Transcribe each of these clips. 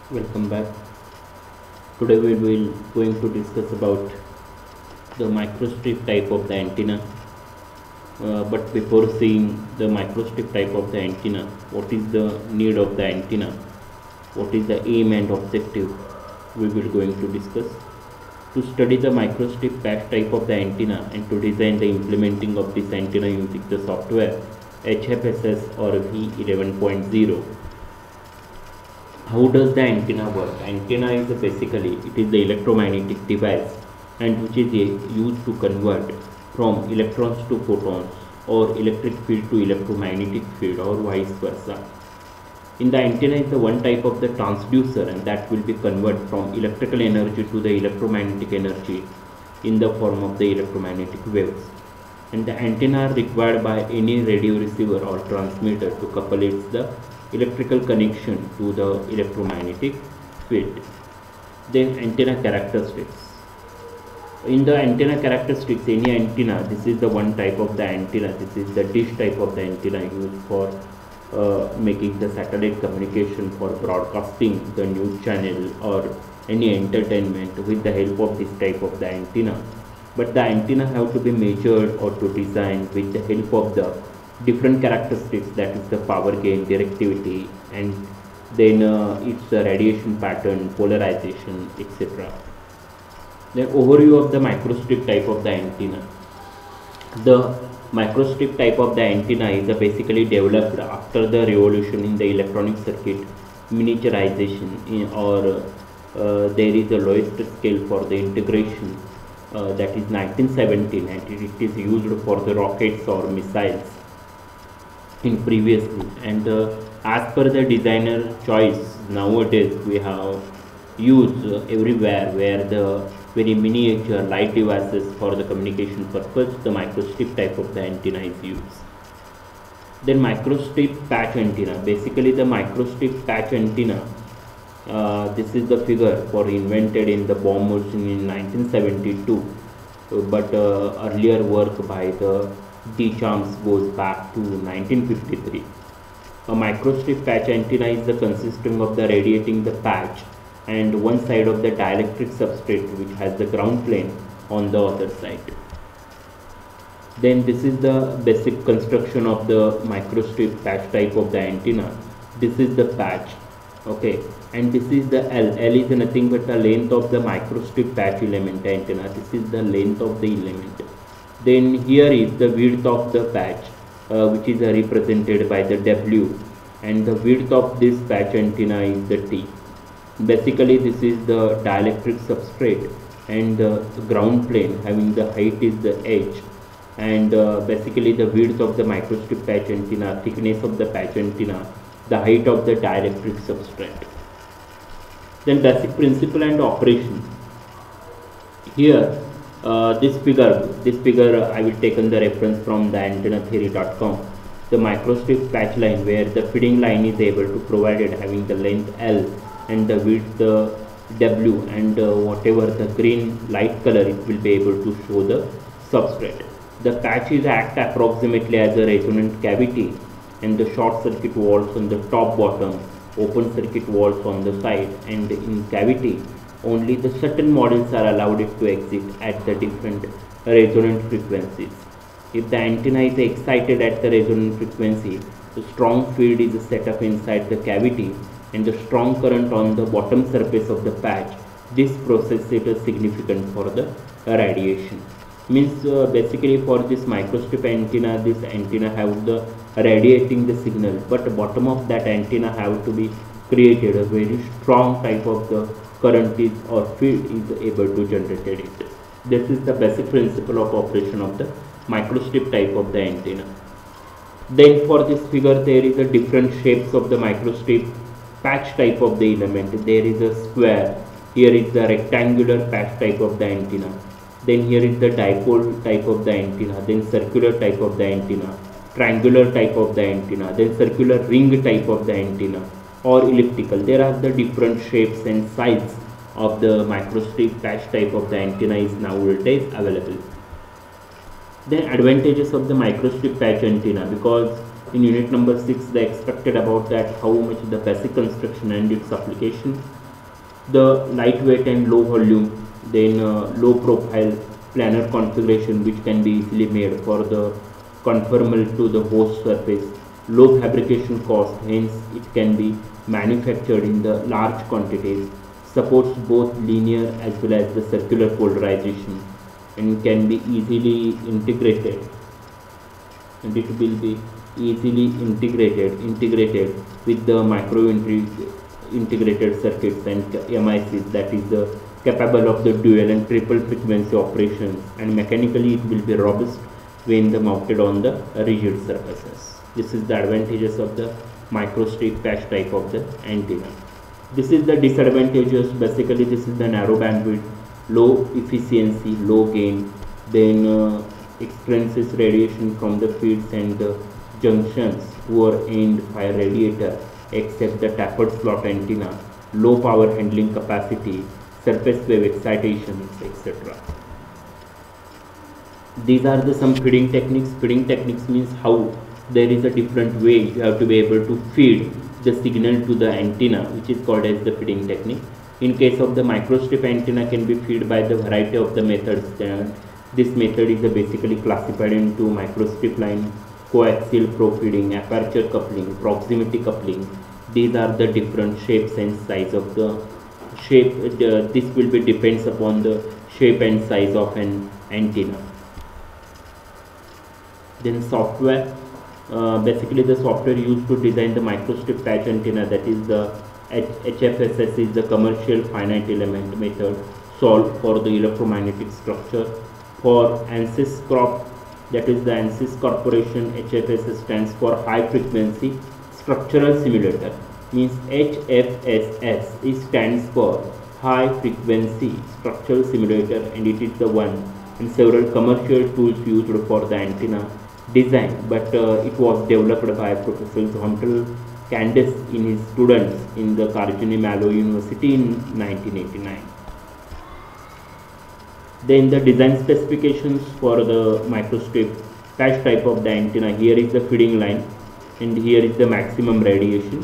Welcome back. Today we will going to discuss about the microstrip type of the antenna. But before seeing the microstrip type of the antenna, what is the need of the antenna? What is the aim and objective? We will going to discuss. To study the microstrip patch type of the antenna and to design the implementing of this antenna using the software HFSS or V11.0. How does the antenna work? Antenna is basically it is the electromagnetic device and which is used to convert from electrons to photons or electric field to electromagnetic field or vice versa. In the antenna is the one type of the transducer and that will be convert from electrical energy to the electromagnetic energy in the form of the electromagnetic waves. And the antenna are required by any radio receiver or transmitter to couple its the electrical connection to the electromagnetic field. Then antenna characteristics. In the antenna characteristics, any antenna, this is the one type of the antenna, this is the dish type of the antenna used for making the satellite communication for broadcasting the news channel or any entertainment with the help of this type of the antenna. But the antenna have to be measured or to design with the help of the different characteristics, that is the power gain, directivity, and then its radiation pattern, polarization, etc. Then overview of the microstrip type of the antenna. The microstrip type of the antenna is basically developed after the revolution in the electronic circuit miniaturization or there is a lowest scale for the integration that is 1917 and it is used for the rockets or missiles in previously, and as per the designer choice nowadays we have used everywhere where the very miniature light devices for the communication purpose the microstrip type of the antenna is used. Then microstrip patch antenna, basically the microstrip patch antenna, this is the figure for invented in the bomb machine in 1972, but earlier work by the Deschamps goes back to 1953. A microstrip patch antenna is the consisting of the radiating the patch and one side of the dielectric substrate which has the ground plane on the other side. Then this is the basic construction of the microstrip patch type of the antenna. This is the patch, okay, and this is the L. L is nothing but the length of the microstrip patch element antenna. This is the length of the element. Then here is the width of the patch which is represented by the W, and the width of this patch antenna is the T. Basically this is the dielectric substrate and the ground plane having the height is the H, and basically the width of the microstrip patch antenna, thickness of the patch antenna, the height of the dielectric substrate. Then basic principle and operation. Here this figure I will take on the reference from the antennatheory.com. The microstrip patch line where the feeding line is able to provided having the length L and the width W, and whatever the green light color it will be able to show the substrate. The patches act approximately as a resonant cavity and the short circuit walls on the top bottom, open circuit walls on the side, and in cavity only the certain models are allowed it to exit at the different resonant frequencies. If the antenna is excited at the resonant frequency, the strong field is set up inside the cavity and the strong current on the bottom surface of the patch. This process is significant for the radiation. Means basically for this microstrip antenna, this antenna have the radiating the signal, but the bottom of that antenna have to be created a very strong type of the current is or field is able to generate it. This is the basic principle of operation of the microstrip type of the antenna. Then for this figure there is a different shapes of the microstrip patch type of the element. There is a square, here is the rectangular patch type of the antenna, then here is the dipole type of the antenna, then circular type of the antenna, triangular type of the antenna, then circular ring type of the antenna, or elliptical. There are the different shapes and sizes of the microstrip patch type of the antenna is nowadays available. Then advantages of the microstrip patch antenna, because in unit number 6 they expected about that how much the basic construction and its application. The lightweight and low volume, then low profile planar configuration which can be easily made for the conformal to the host surface, low fabrication cost, hence it can be manufactured in the large quantities, supports both linear as well as the circular polarization, and can be easily integrated, and it will be easily integrated with the integrated circuits and MICs, that is the capable of the dual and triple frequency operations, and mechanically it will be robust when mounted on the rigid surfaces. This is the advantages of the microstrip patch type of the antenna. This is the disadvantages. Basically this is the narrow bandwidth, low efficiency, low gain, then experiences radiation from the feeds and the junctions, poor end fire radiator except the tapered slot antenna, low power handling capacity, surface wave excitations, etc. These are the some feeding techniques. Feeding techniques means how there is a different way you have to be able to feed the signal to the antenna, which is called as the feeding technique. In case of the microstrip antenna can be fed by the variety of the methods. This method is basically classified into microstrip line, coaxial pro-feeding, aperture coupling, proximity coupling. These are the different shapes and size of the shape. This will be depends upon the shape and size of an antenna. Then software. Basically the software used to design the microstrip patch antenna, that is the HFSS, is the commercial finite element method solved for the electromagnetic structure. For ANSYS Corp, that is the ANSYS Corporation, HFSS stands for High Frequency Structural Simulator, means HFSS it stands for High Frequency Structural Simulator, and it is the one and several commercial tools used for the antenna design, but it was developed by Professor Zontal Candace in his students in the Carnegie Mellon University in 1989. Then the design specifications for the microstrip patch type of the antenna. Here is the feeding line and here is the maximum radiation.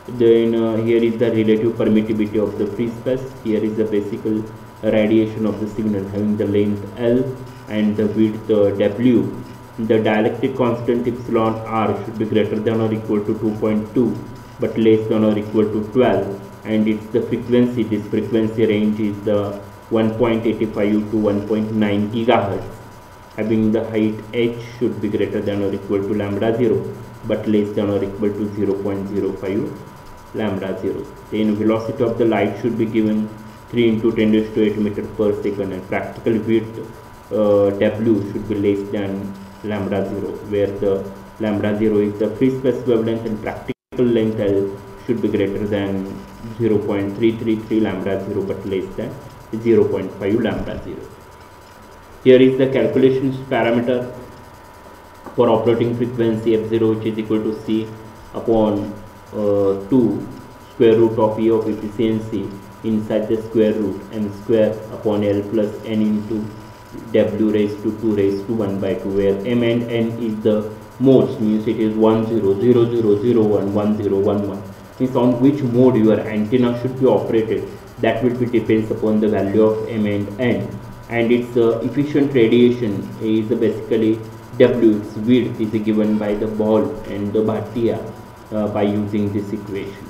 Then here is the relative permittivity of the free space. Here is the basic radiation of the signal having the length L and the width W. The dielectric constant epsilon r should be greater than or equal to 2.2 but less than or equal to 12, and it's the frequency. This frequency range is the 1.85 to 1.9 gigahertz. Having the height h should be greater than or equal to lambda 0 but less than or equal to 0.05 lambda 0. Then velocity of the light should be given 3 into 10 raised to 8 meter per second, and practical width W should be less than lambda 0, where the lambda 0 is the free space wavelength and practical length L should be greater than 0.333 lambda 0 but less than 0.5 lambda 0. Here is the calculations parameter for operating frequency f0, which is equal to c upon 2 square root of E of efficiency inside the square root m square upon L plus n into W raised to 2 raised to 1 by 2, where m and n is the modes, means it is 10, 00, 01, 1011, means on which mode your antenna should be operated. That will be depends upon the value of m and n, and its efficient radiation is basically W. Its width is given by the ball and the Bhatia by using this equation.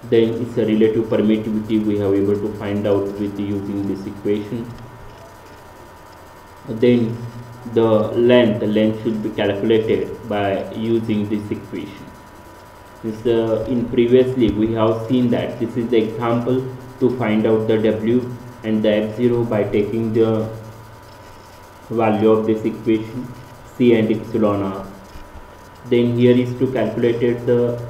Then its a relative permittivity we have able to find out with using this equation. Then the length should be calculated by using this equation. In previously we have seen that this is the example to find out the W and the f0 by taking the value of this equation C and epsilon r. Then here is to calculate the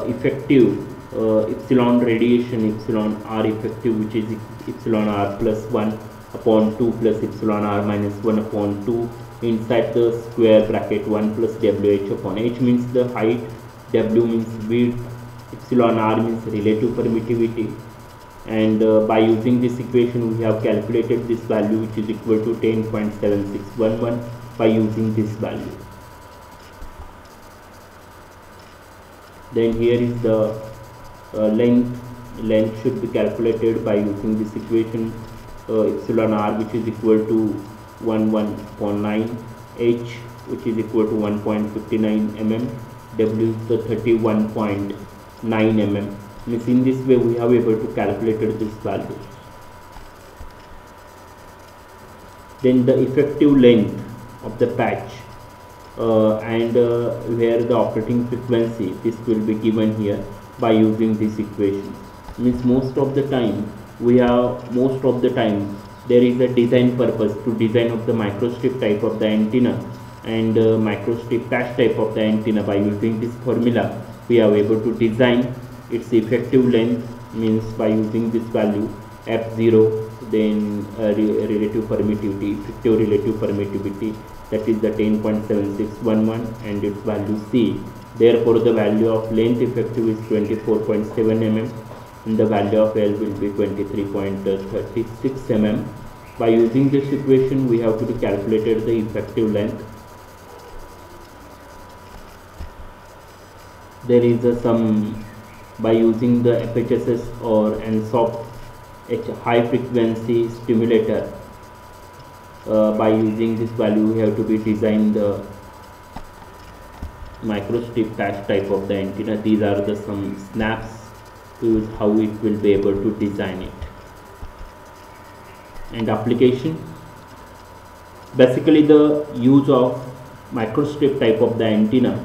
effective epsilon radiation, epsilon r effective, which is epsilon r plus 1 upon 2 plus epsilon r minus 1 upon 2 inside the square bracket 1 plus wh upon h, means the height, W means width, epsilon r means relative permittivity, and by using this equation we have calculated this value, which is equal to 10.7611 by using this value. Then here is the Length should be calculated by using this equation, epsilon r, which is equal to 11.9, h, which is equal to 1.59 mm, w is the 31.9 mm. Means in this way we have able to calculate this value. Then the effective length of the patch and where the operating frequency, this will be given here by using this equation. Means most of the time there is a design purpose to design of the microstrip type of the antenna and microstrip patch type of the antenna. By using this formula we are able to design its effective length, means by using this value f0, then relative permittivity, effective relative permittivity, that is the 10.7611 and its value c. Therefore the value of length effective is 24.7 mm and the value of L will be 23.36 mm. By using this equation we have to calculate the effective length. There is a some by using the FHSS or ANSOFT high frequency stimulator. By using this value we have to be design the microstrip patch type of the antenna. These are the some snaps to use how it will be able to design it. And application, basically the use of microstrip type of the antenna,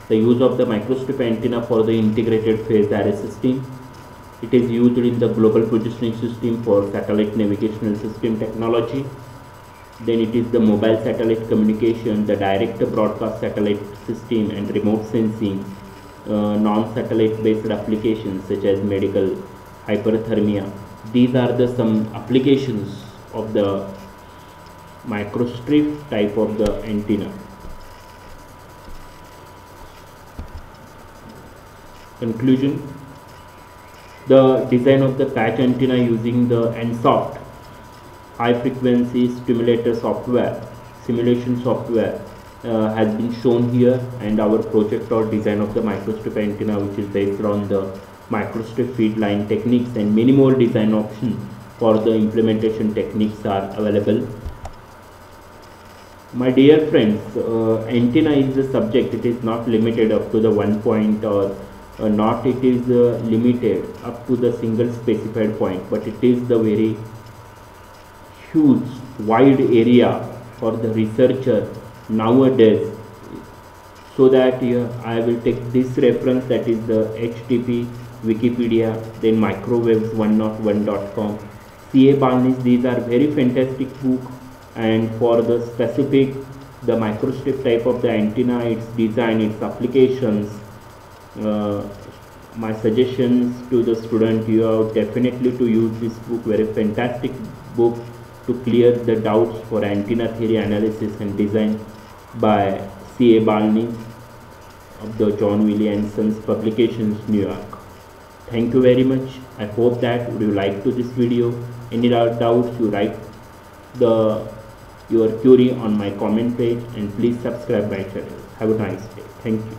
the use of the microstrip antenna for the integrated phase array system. It is used in the global positioning system for satellite navigational system technology. Then it is the mobile satellite communication, the direct broadcast satellite system and remote sensing, non-satellite based applications such as medical, hyperthermia. These are the some applications of the microstrip type of the antenna. Conclusion: the design of the patch antenna using the ANSOFT high frequency stimulator software, simulation software has been shown here, and our project or design of the microstrip antenna, which is based on the microstrip feed line techniques, and many more design options for the implementation techniques are available. My dear friends, antenna is the subject. It is not limited up to the one point, or not it is limited up to the single specified point, but it is the very huge wide area for the researcher nowadays. So that I will take this reference, that is the HTTP, Wikipedia, then microwaves101.com, C.A. Balnish. These are very fantastic book, and for the specific the microstrip type of the antenna, its design, its applications, my suggestions to the student, you have definitely to use this book, very fantastic book to clear the doubts for antenna theory analysis and design by C.A. Balnish of the John Wiley & Sons Publications, New York. Thank you very much. I hope that you like to this video. Any doubts, you write your query on my comment page, and please subscribe my channel. Have a nice day. Thank you.